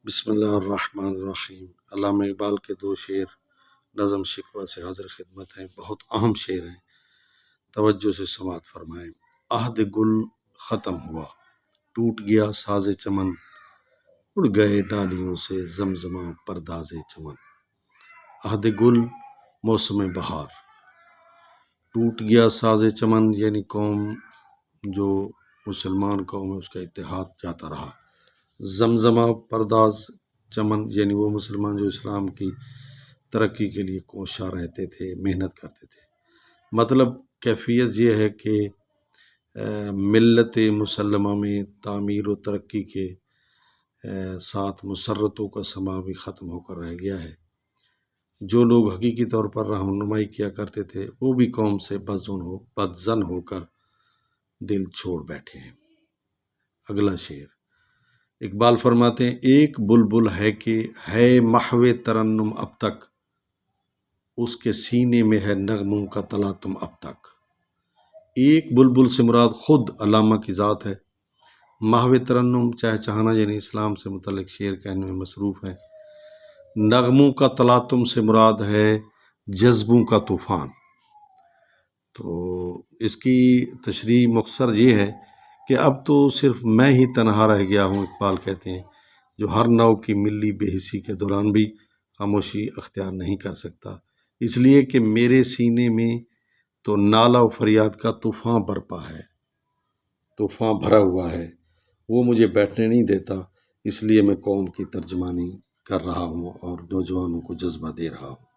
بسم اللہ الرحمن الرحیم۔ علامہ اقبال کے دو شعر نظم شکوہ سے حاضر خدمت ہیں، بہت اہم شعر ہیں، توجہ سے سماعت فرمائیں۔ عہد گل ختم ہوا، ٹوٹ گیا ساز چمن، اڑ گئے ڈالیوں سے زمزمہ پرداز چمن۔ عہد گل موسم بہار، ٹوٹ گیا ساز چمن یعنی قوم جو مسلمان قوم ہے اس کا اتحاد جاتا رہا۔ زمزمہ پرداز چمن یعنی وہ مسلمان جو اسلام کی ترقی کے لیے کوشاں رہتے تھے، محنت کرتے تھے۔ مطلب کیفیت یہ ہے کہ ملت مسلمہ میں تعمیر و ترقی کے ساتھ مسرتوں کا سما بھی ختم ہو کر رہ گیا ہے۔ جو لوگ حقیقی طور پر رہنمائی کیا کرتے تھے وہ بھی قوم سے بدظن ہو کر دل چھوڑ بیٹھے ہیں۔ اگلا شعر اقبال فرماتے ہیں، ایک بلبل ہے کہ ہے محو ترنم اب تک، اس کے سینے میں ہے نغموں کا تلاطم اب تک۔ ایک بلبل سے مراد خود علامہ کی ذات ہے۔ محو ترنم چہچہانا یعنی اسلام سے متعلق شعر کہنے میں مصروف ہے۔ نغموں کا تلاطم سے مراد ہے جذبوں کا طوفان۔ تو اس کی تشریح مختصر یہ ہے کہ اب تو صرف میں ہی تنہا رہ گیا ہوں، اقبال کہتے ہیں، جو ہر نو کی ملی بے حسی کے دوران بھی خاموشی اختیار نہیں کر سکتا، اس لیے کہ میرے سینے میں تو نالہ و فریاد کا طوفان برپا ہے، طوفان بھرا ہوا ہے، وہ مجھے بیٹھنے نہیں دیتا، اس لیے میں قوم کی ترجمانی کر رہا ہوں اور نوجوانوں کو جذبہ دے رہا ہوں۔